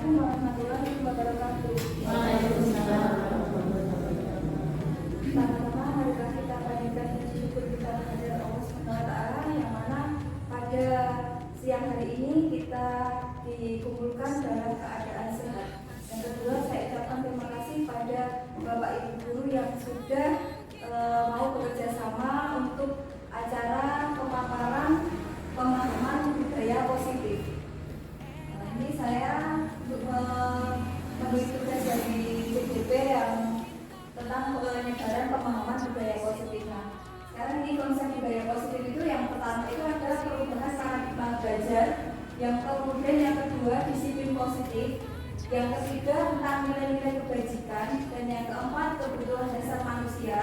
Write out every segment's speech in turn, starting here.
Assalamualaikum warahmatullahi wabarakatuh. Waalaikumsalam. Pertama-tama marilah kita panjatkan puji syukur kita kepada Allah SWT yang mana pada siang hari ini kita dikumpulkan dalam keadaan sehat. Yang kedua, saya ucapkan terima kasih pada Bapak Ibu guru yang sudah mau bekerja sama untuk acara pemaparan pemahaman budaya positif. Ini saya memberi tugas dari CJP yang tentang penyebaran pemahaman budaya positif. Nah, sekarang ini konsep budaya positif itu yang pertama itu adalah perubahan paradigma belajar, yang kemudian yang kedua disiplin positif, yang ketiga tentang nilai-nilai kebajikan, dan yang keempat kebutuhan dasar manusia,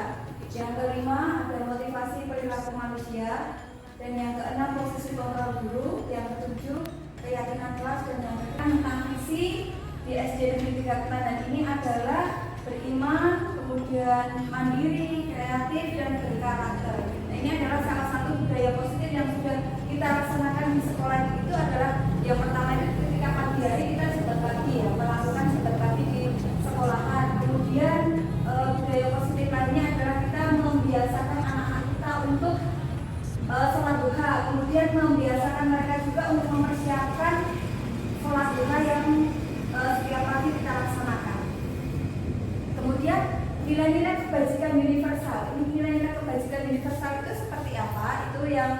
yang kelima ada motivasi perilaku manusia, dan yang keenam posisi kontrol guru, yang ketujuh keyakinan kelas, dan yang ke-8 tentang visi di SD Negeri 3 Ketandan ini adalah beriman, kemudian mandiri, kreatif, dan berkarakter. Nah, ini adalah salah satu budaya positif yang sudah kita laksanakan di sekolah. Itu adalah yang pertama itu ketika pagi hari kita sebat pagi ya, melakukan sebat pagi di sekolahan. Kemudian budaya positif lainnya adalah kita membiasakan anak-anak kita untuk sholat duha, kemudian membiasakan mereka juga untuk mempersiapkan sholat duha yang setiap pagi kita laksanakan. Kemudian nilai-nilai kebajikan universal. Ini nilai-nilai kebajikan universal itu seperti apa? Itu yang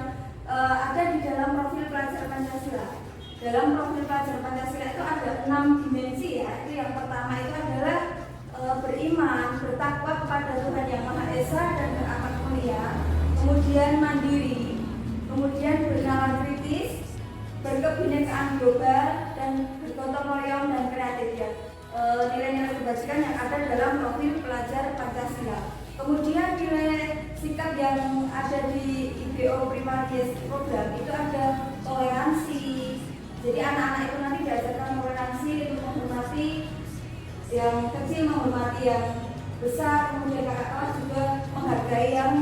ada di dalam profil pelajar Pancasila. Dalam profil pelajar Pancasila itu ada 6 dimensi ya. Itu yang pertama itu adalah beriman, bertakwa kepada Tuhan Yang Maha Esa dan berakhlak mulia. Kemudian mandiri, kemudian bernalar kritis, berkebinekaan global, dan bergotong royong dan kreatif ya. Nilai-nilai kebajikan yang ada dalam profil pelajar Pancasila. Kemudian nilai sikap yang ada di IBO Primarius program itu ada toleransi. Jadi anak-anak itu nanti diajarkan toleransi untuk menghormati yang kecil, menghormati yang besar, kemudian kakak kelas juga menghargai yang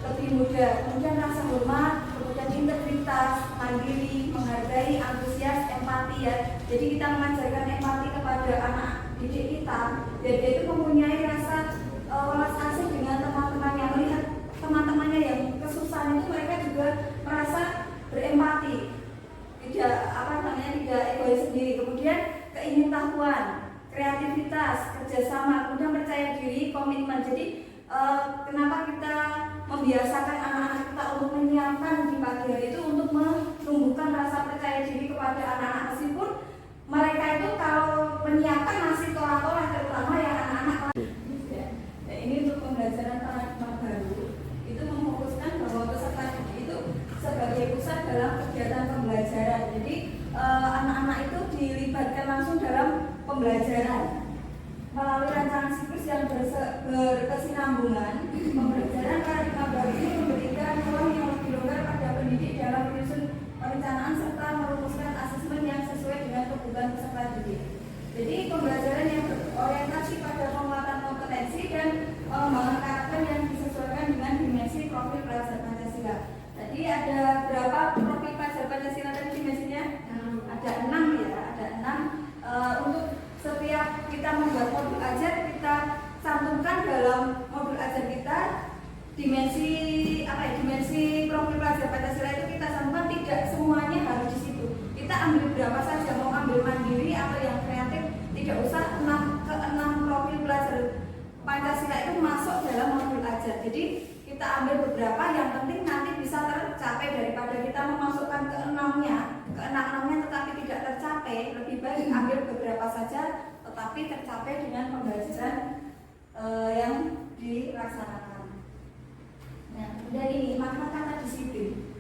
lebih muda. Kemudian rasa hormat, kemudian integritas, mandiri, menghargai, antusias, empati ya. Jadi kita mengajarkan empati kepada anak didik kita, dan dia itu mempunyai rasa welas asih dengan teman-temannya, melihat teman-temannya yang kesusahan itu mereka juga merasa berempati, tidak egois sendiri. Kemudian keingintahuan, kreativitas, kerjasama, kemudian percaya diri, komitmen. Jadi kenapa kita membiasakan anak-anak kita untuk menyiapkan di pagi hari itu untuk menumbuhkan rasa percaya diri kepada anak-anak, meskipun mereka itu kalau menyiapkan masih tolah-tolah, terutama yang anak-anak ya. Nah, ini untuk pembelajaran paradigma baru itu memfokuskan bahwa peserta didik itu sebagai pusat dalam kegiatan pembelajaran. Jadi anak-anak itu dilibatkan langsung dalam pembelajaran melalui rancangan siklus yang berkesinambungan. Pembelajaran paradigma baru ini memberikan ruang yang lebih longgar pada pendidik dalam menyusun perencanaan serta merumuskan asesmen yang sesuai dengan kebutuhan peserta didik. Jadi pembelajaran yang berorientasi pada penguatan kompetensi dan pengembangan karakter yang disesuaikan dengan dimensi profil pelajar Pancasila. Tadi ada berapa profil pelajar Pancasila tadi dimensinya? Ada 6 ya, ada 6. Untuk setiap kita membuat modul ajar, kita cantumkan dalam modul ajar kita dimensi profil pelajar Pancasila itu kita cantumkan, tidak semuanya harus di situ. Kita ambil berapa saja, mau ambil mandiri atau yang kreatif, tidak usah 6 profil pelajar Pancasila itu masuk dalam modul ajar. Jadi kita ambil beberapa, yang penting nanti bisa tercapai daripada kita memasukkan ke 6-nya tetapi tidak tercapai. Lebih baik ambil beberapa saja tetapi tercapai dengan pembelajaran yang dilaksanakan. Nah, kemudian ini makna kata disiplin.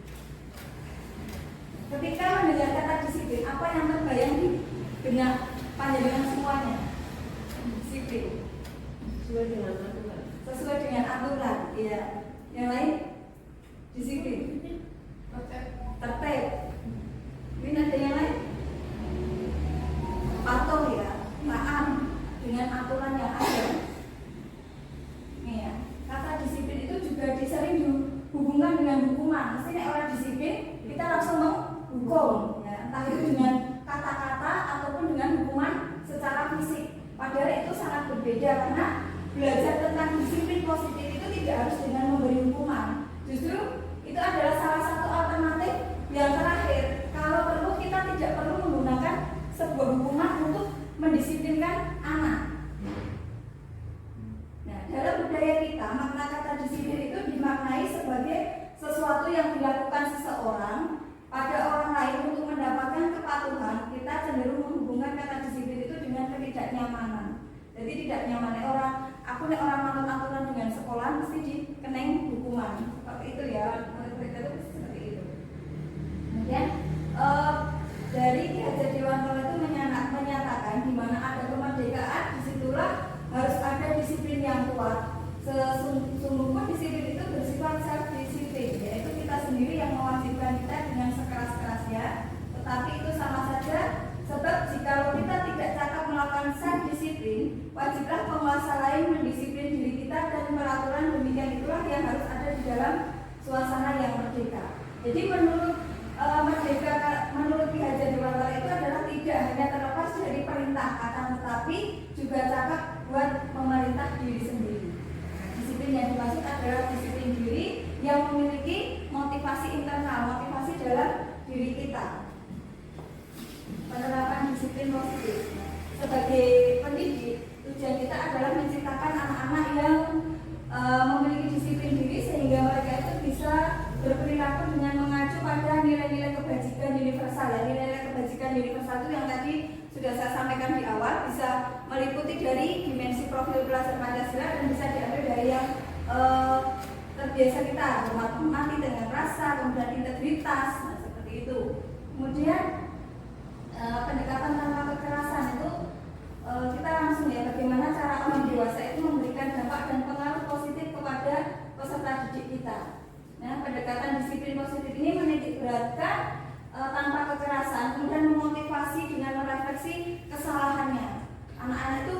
Ketika mendengar kata disiplin, apa yang terbayang di benak panjenengan semuanya? Disiplin. Sesuai dengan aturan. Iya. Yang lain? Disiplin. Tertib. Ini ada yang lain? Patuh ya, taat dengan aturan yang ada. Nih ya, kata disiplin itu juga disering dihubungkan dengan hukuman. Mestinya orang disiplin kita langsung menghukum, ya, entah itu dengan kata-kata ataupun dengan hukuman. Justru itu adalah salah satu alternatif yang terakhir. Kalau perlu kita tidak perlu menggunakan sebuah hukuman untuk mendisiplinkan anak. Nah, dalam budaya kita makna kata disiplin itu dimaknai sebagai sesuatu yang dilakukan seseorang pada orang lain untuk mendapatkan kepatuhan. Kita cenderung menghubungkan kata disiplin itu dengan ketidaknyamanan. Jadi tidak nyaman orang, aku nih orang manut aturan dengan sekolah mesti dikeneng hukuman. Seperti itu ya, menurut mereka itu seperti itu. Kemudian dari Ki Hajar Dewantara itu menyatakan di mana ada kemerdekaan, disitulah harus ada disiplin yang kuat. Sesungguhnya disiplin itu bersifat self disiplin, yaitu kita sendiri yang mewajibkan kita dengan sekeras-kerasnya. Tetapi itu sama saja, sebab jika kita tidak cakap melakukan self disiplin, wajiblah penguasa lain mendisiplin diri kita, dan peraturan demikian itulah yang harus ada di dalam suasana yang merdeka. Jadi menurut merdeka, menurut Ki Hajar Dewantara itu adalah tidak hanya terlepas dari perintah, akan tetapi juga cakap buat memerintah diri sendiri. Disiplin yang dimaksud adalah disiplin diri yang memiliki motivasi internal, motivasi dalam diri kita. Penerapan disiplin positif. Sebagai pendidik, tujuan kita adalah menciptakan anak-anak yang memiliki disiplin diri sehingga mereka itu bisa berperilaku dengan mengacu pada nilai-nilai kebajikan universal. Ya, nilai-nilai kebajikan universal itu yang tadi sudah saya sampaikan di awal, bisa meliputi dari dimensi profil pelajar Pancasila dan bisa diambil dari yang terbiasa kita, menghormati dengan rasa, kemudian integritas, nah seperti itu. Kemudian pendekatan tanpa kekerasan itu kita langsung ya, bagaimana cara orang dewasa itu memberikan dampak dan pengaruh positif kepada peserta didik kita. Nah, pendekatan disiplin positif ini menitik beratkan tanpa kekerasan, kemudian memotivasi dengan merefleksi kesalahannya. Anak-anak itu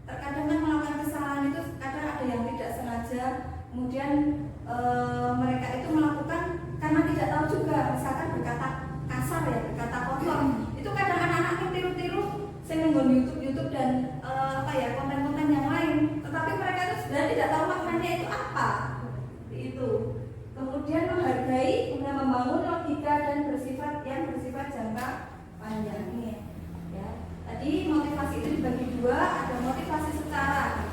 terkadang kan melakukan kesalahan itu kadang ada yang tidak sengaja, kemudian mereka itu melakukan karena tidak tahu juga, misalkan berkata kasar ya, berkata kotor. Itu kadang anak-anak yang tiru-tiru senenggon YouTube dan konten-konten yang lain, tetapi mereka itu sebenarnya tidak tahu maknanya itu apa. Seperti itu. Kemudian menghargai, kemudian membangun logika dan bersifat jangka panjang ini ya. Tadi motivasi itu dibagi dua, ada motivasi secara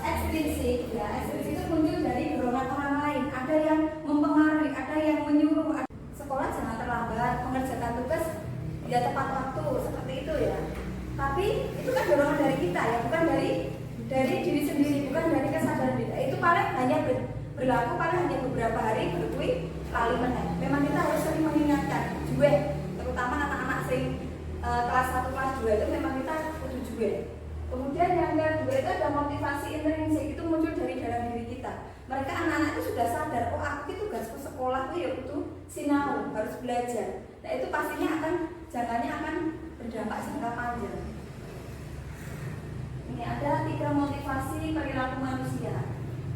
ekstrinsik ya. Ekstrinsik itu muncul dari dorongan orang lain, ada yang mempengaruhi, ada yang menyuruh. Sekolah jangan terlambat, mengerjakan tugas ya tepat waktu, seperti itu ya. Tapi itu kan dorongan dari kita ya, bukan dari diri sendiri, bukan dari kesadaran kita. Itu paling hanya berlaku pada hanya beberapa hari, berkuih lalu menang. Memang kita harus sering mengingatkan juga, terutama anak-anak kelas 1, kelas 2 itu memang kita kudu juga. Kemudian yang kedua itu ada motivasi intrinsik, itu muncul dari dalam diri kita. Mereka anak-anak itu sudah sadar, oh aku itu tugasku sekolah itu ya itu sinau, harus belajar. Nah itu pastinya jangkanya akan berdampak jangka panjang. Ini ada 3 motivasi perilaku manusia.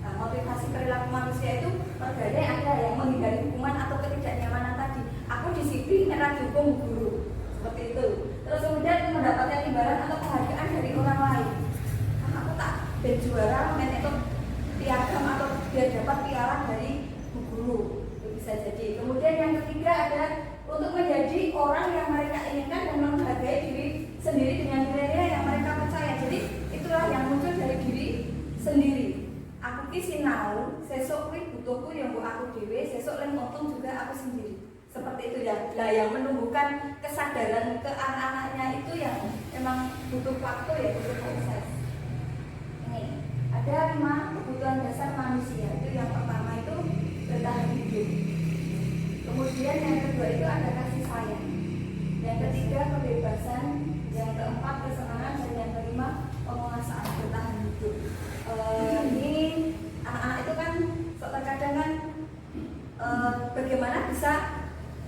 Nah, motivasi perilaku manusia itu berbagai, ada yang menghindari hukuman atau ketidaknyamanan tadi. Aku disiplin karena dihukum guru, seperti itu. Terus kemudian mendapatkan imbalan atau penghargaan dari orang lain. Nah, aku tak berjuara main itu piagam atau dia dapat piala dari guru, itu bisa jadi. Kemudian yang ketiga ada untuk menjadi orang yang mereka inginkan dan menghargai diri sendiri dengan nilai-nilai yang mereka percaya. Jadi itulah yang muncul dari diri sendiri. Aku ki sinau, sesuk kuwi butuhku yang mbok aku dhewe, sesuk lan untung juga aku sendiri. Seperti itu ya. Lah yang menumbuhkan kesadaran ke anak-anaknya itu yang memang butuh waktu ya, butuh proses. Ini ada 5 kebutuhan dasar manusia. Itu yang pertama itu bertahan hidup. Kemudian yang kedua itu ada kasih sayang. Yang ketiga kebebasan. Yang keempat kesenangan, dan yang kelima penguasaan bertahan hidup. Ini anak-anak itu kan terkadang kan bagaimana bisa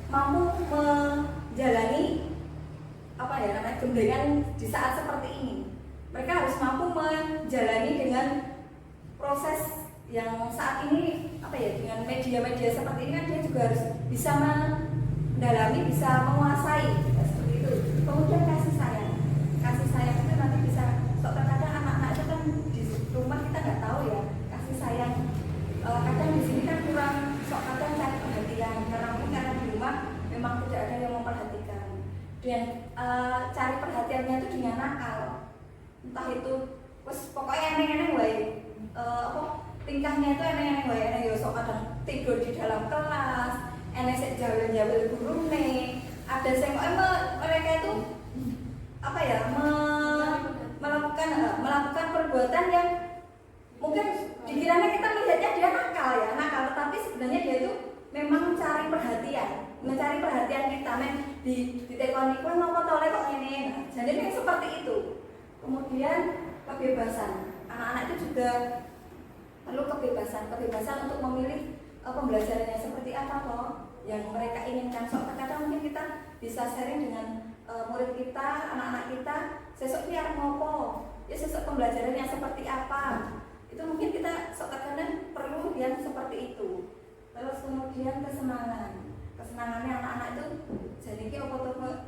mampu menjalani gembengan di saat seperti ini. Mereka harus mampu menjalani dengan proses yang saat ini dengan media-media seperti ini kan dia juga harus bisa mendalami, bisa menguasai seperti itu. Kemudian kasih sayang itu nanti bisa terkadang anak-anak itu kan di rumah kita nggak tahu ya kasih sayang. Kadang di sini kan kurang entah itu pokoknya aneh-aneh wae. Tingkahnya itu aneh-aneh wae, ana yo sok kadang tidur di dalam kelas, enek sik jawel-jawel gurune, ada sing mereka itu melakukan perbuatan yang mungkin dikiranya kita melihatnya dia nakal, tetapi sebenarnya dia itu memang mencari perhatian kita, di tekoni kuwi nopo to kok ngene. Nah, jadi seperti itu. Kemudian kebebasan. Anak-anak itu juga perlu kebebasan untuk memilih pembelajarannya seperti apa toh yang mereka inginkan. Kadang mungkin kita bisa sharing dengan murid kita, anak-anak kita, sesuk biar ngopo, ya sesuk pembelajarannya seperti apa. Itu mungkin kita kadang perlu yang seperti itu. Terus kemudian kesenangannya anak-anak itu jadi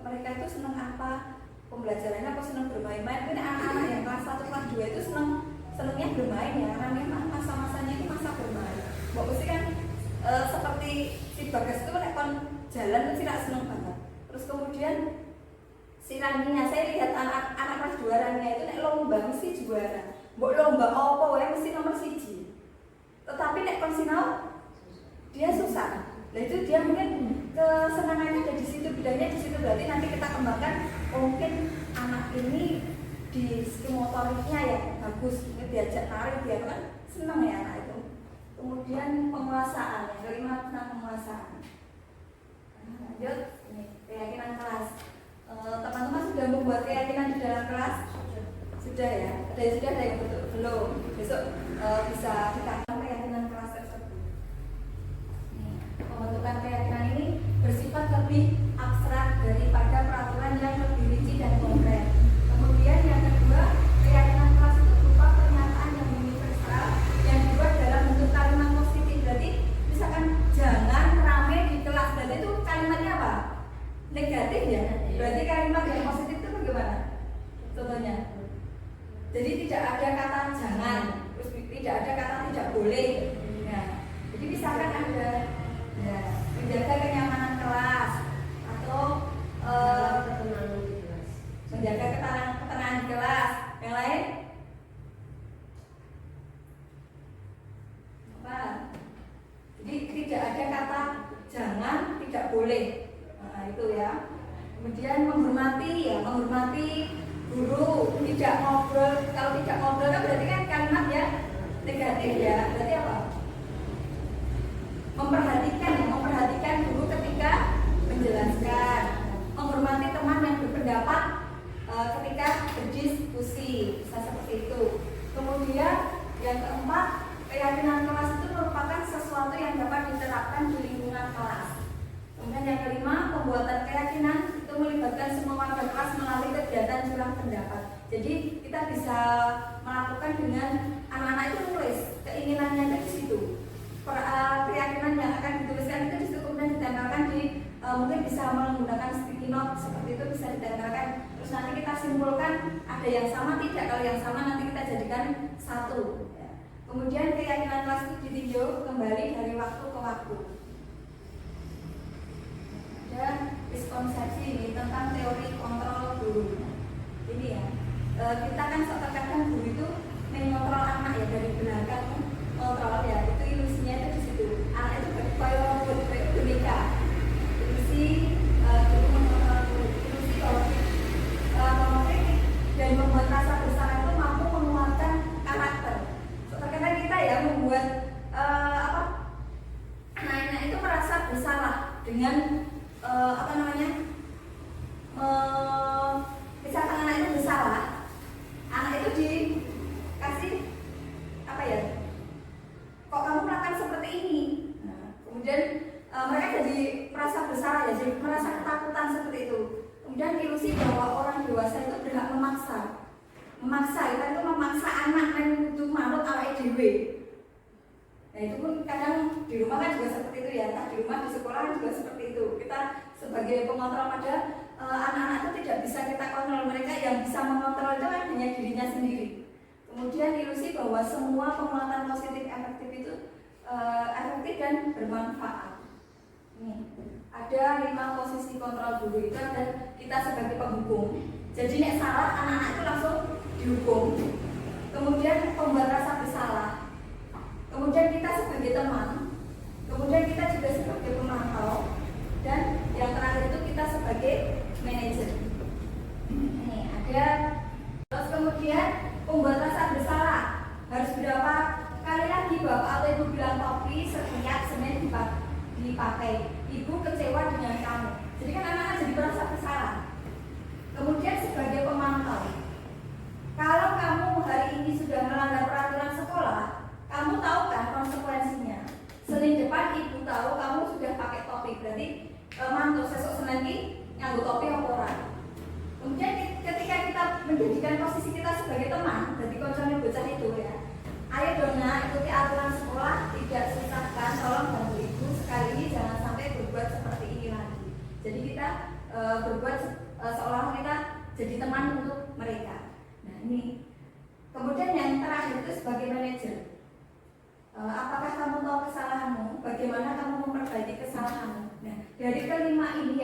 mereka itu senang apa, pembelajarannya apa, senang bermain-main. Mungkin anak-anak yang kelas 1, kelas 2 itu senangnya bermain ya, karena memang masa-masanya itu masa bermain. Mbak Usi kan seperti si Bagas itu kon jalan itu tidak senang banget. Terus kemudian si Raninya, saya lihat anak kelas 2 Raninya itu nek lomba mesti juara. Mbok lomba apa wae mesti nomor 1. Tetapi nek kon sinau dia susah. Nah itu dia mungkin kesenangannya ada di situ, bidangnya di situ. Berarti nanti kita kembangkan, mungkin anak ini di skill motoriknya ya bagus, diajak tarik dia kan senang ya anak itu. Kemudian penguasaan, yang kelima tentang penguasaan. Lanjut, ini keyakinan kelas. Teman-teman sudah membuat keyakinan di dalam kelas? Sudah ya? Ada yang belum? Besok bisa dikatakan keyakinan kelas tersebut. Pembentukan keyakinan ini bersifat lebih abstrak daripada peraturan yang lebih rinci dan konkret. Kemudian yang kedua, keyakinan kelas itu berupa pernyataan yang universal yang dibuat dalam bentuk kalimat positif. Berarti misalkan jangan rame di kelas, berarti itu kalimatnya apa? Negatif ya? Berarti kalimat yang positif itu bagaimana? Contohnya, jadi tidak ada kata jangan, terus tidak ada kata tidak boleh. Nah, jadi misalkan ada ya, menjaga kenyamanan kelas atau menjaga ketenangan di kelas. Yang lain apa? Jadi tidak ada kata jangan, tidak boleh. Nah, itu ya. Kemudian menghormati guru, tidak ngobrol. Kalau tidak ngobrol kan berarti kan kalimat ya negatif ya. Berarti apa? Memperhatikan guru ketika menjelaskan, menghormati teman yang berpendapat ketika berdiskusi, bisa seperti itu. Kemudian yang keempat, keyakinan kelas itu merupakan sesuatu yang dapat diterapkan di lingkungan kelas. Kemudian yang kelima, pembuatan keyakinan itu melibatkan semua warga kelas melalui kegiatan curang pendapat. Jadi kita bisa melakukan dengan anak-anak itu nulis keinginannya itu di situ. Keyakinan yang akan dituliskan itu disitu, kemudian ditempelkan di mungkin bisa menggunakan sticky note seperti itu, bisa ditempelkan. Terus nanti kita simpulkan ada yang sama tidak, kalau yang sama nanti kita jadikan satu ya. Kemudian keyakinan kelas itu ditinjau kembali dari waktu ke waktu. Ada miskonsepsi ini tentang teori kontrol guru. Ini ya, kita kan terkadang guru itu mengontrol anak ya dari belakang, kontrol ya, itu ilusinya itu di situ. Anak itu kayak robot, kayak boneka. Ilusi guru mengontrol guru, ilusi bahwa kritik dan membuat rasa bersalah itu mampu menguatkan karakter. Terkadang kita ya membuat anak-anak itu merasa bersalah dengan misalkan anak itu bersalah, anak itu dikasih apa ya? Kok kamu melakukan seperti ini? Nah, kemudian mereka jadi merasa bersalah ya, jadi merasa ketakutan seperti itu. Kemudian ilusi bahwa orang dewasa itu berhak memaksa, kita itu memaksa anak yang butuh manut awake dhewe. Nah itu pun kadang di rumah kan juga seperti itu ya, entah di rumah, di sekolah juga seperti itu. Kita sebagai pengontrol pada anak-anak itu tidak bisa kita kontrol, mereka yang bisa mengontrol itu kan hanya dirinya sendiri. Kemudian ilusi bahwa semua penguatan positif efektif itu efektif dan bermanfaat. Nih, ada 5 posisi kontrol guru itu, dan kita sebagai penghukum. Jadi nek salah anak-anak itu langsung dihukum, kemudian pembuat rasa bersalah, kemudian kita sebagai teman, kemudian kita juga sebagai pemantau, dan yang terakhir itu kita sebagai manajer. Ini ada. Terus kemudian pembuat rasa bersalah harus berapa kali lagi bapak atau ibu bilang topi setiap Senin dipakai, ibu kecewa dengan kamu. Jadi kan anak-anak jadi merasa bersalah. Kemudian sebagai pemantau, kalau kamu hari ini sudah melanggar peraturan sekolah, kamu tahu kan konsekuensinya. Senin depan ibu tahu kamu sudah pakai topi, berarti mantu sesok Senin ini nganggo topi apa ora. Kemudian ketika kita menjadikan posisi kita sebagai teman, jadi koncone bocah itu ya, ayo dona ikuti aturan sekolah, tidak susahkan, tolong bantu ibu sekali ini, jangan sampai berbuat seperti ini lagi. Jadi kita berbuat seolah kita jadi teman untuk mereka. Nah ini. Kemudian yang terakhir itu sebagai manajer. Apakah kamu tahu kesalahanmu? Bagaimana kamu memperbaiki kesalahanmu? Nah dari kelima ini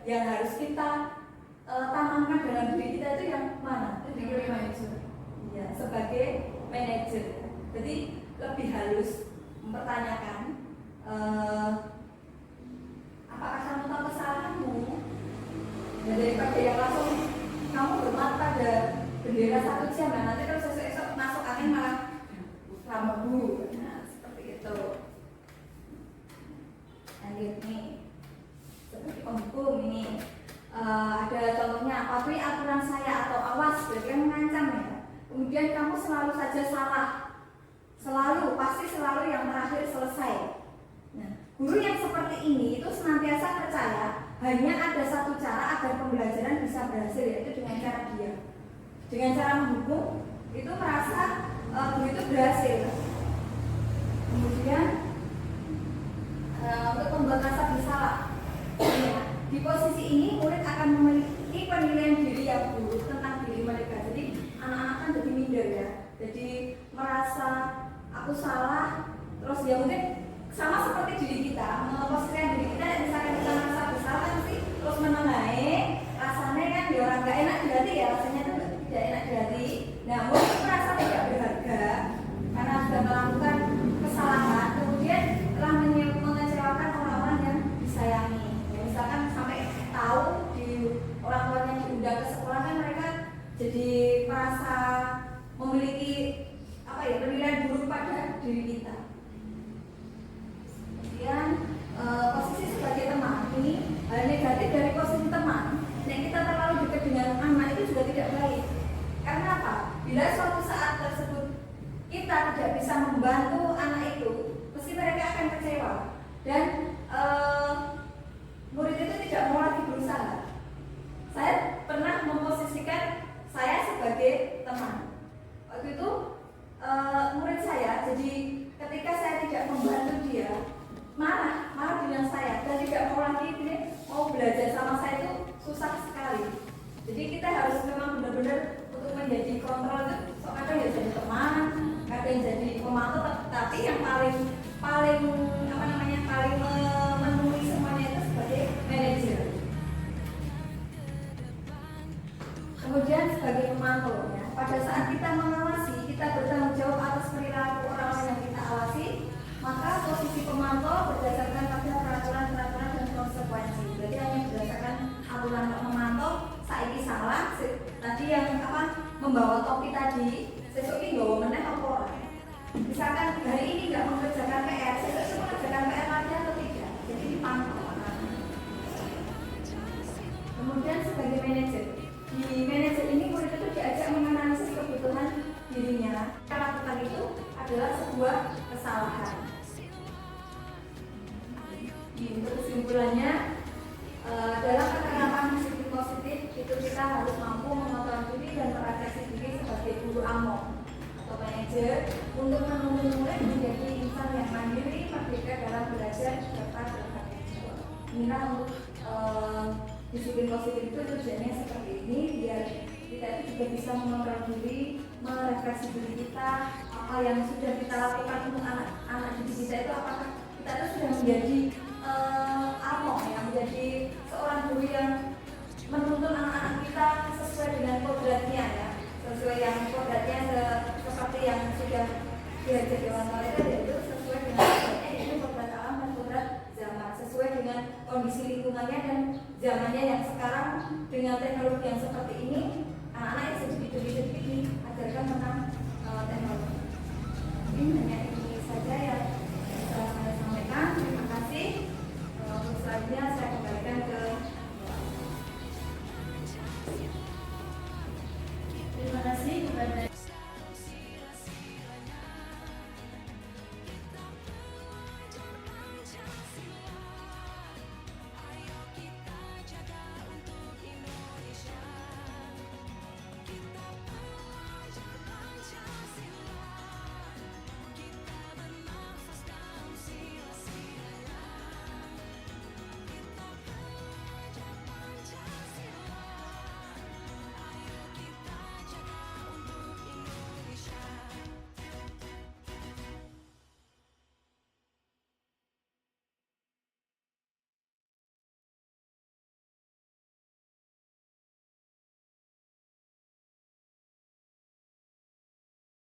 yang harus kita tanamkan dalam diri kita itu yang mana? Itu di manajer. Ya, sebagai manajer. Jadi lebih halus mempertanyakan apakah kamu tahu kesalahanmu? Dan daripada yang langsung kamu bermat pada bendera 1 jam, nah nanti kalau esok masuk angin malah kamu bu. Nah seperti itu. Lanjut nih, seperti penghukum ini. Ada contohnya, patuhi aturan saya atau awas, berarti kan mengancam ya. Kemudian kamu selalu saja salah, pasti selalu yang terakhir selesai. Nah, guru yang seperti ini itu senantiasa percaya hanya ada satu cara agar pembelajaran bisa berhasil, yaitu dengan cara diam. Dengan cara menghukum itu merasa guru itu berhasil. Kemudian untuk membuat rasa bersalah. Di posisi ini murid akan memiliki penilaian diri yang buruk tentang diri mereka. Jadi anak-anak kan jadi minder ya. Jadi merasa aku salah, terus ya mungkin sama seperti diri kita, memposisikan diri kita, misalkan kita merasa bersalah nanti terus menengahi, rasanya kan ya orang gak enak di hati ya, rasanya itu tidak enak di hati. Nah murid merasa tidak berharga karena sudah melakukan kesalahan, kemudian telah mengecewakan orang-orang yang disayangi. Misalkan sampai tahu di orang tuanya diundang ke sekolah kan mereka jadi merasa memiliki penilaian buruk pada diri kita. Kemudian posisi sebagai teman ini hal negatif dari posisi teman. Yang kita terlalu dekat dengan anak itu juga tidak baik. Karena apa? Bila suatu saat tersebut kita tidak bisa membantu anak itu, pasti mereka akan kecewa dan murid itu tidak mau lagi berusaha. Saya pernah memposisikan saya sebagai teman. Waktu itu murid saya, jadi ketika saya tidak membantu dia, marah dengan saya dan tidak mau lagi mau belajar sama saya itu susah sekali. Jadi kita harus memang benar-benar untuk menjadi kontrol itu. So kadang ya jadi teman, kadang jadi pemantau, tapi yang paling memenuhi semuanya itu sebagai manajer. Kemudian sebagai pemantau ya, pada saat kita mengawasi, kita bertanggung jawab atas perilaku orang-orang yang kita awasi, maka posisi pemantau berdasarkan pada peraturan-peraturan dan konsekuensi. Berarti hanya berdasarkan aturan memantau, saiki salah, tadi yang membawa topi tadi, sesuk ini bawa meneh apa ora. Misalkan hari ini nggak mengerjakan PR, sesuk itu mengerjakan PR lagi atau tidak, jadi dipantau. Kemudian sebagai manajer, di manajer ini murid itu diajak menganalisis kebutuhan dirinya. Yang lakukan itu adalah sebuah kesalahan. Untuk kesimpulannya, dalam penerapan disiplin positif itu kita harus mampu mengontrol diri dan merefleksi diri sebagai guru among atau manajer untuk menuntun murid menjadi insan yang mandiri, merdeka dalam belajar serta bertanggung jawab. Inilah untuk disiplin positif itu tujuannya seperti ini, biar kita itu juga bisa mengontrol diri, merefleksi diri kita, apa yang sudah kita lakukan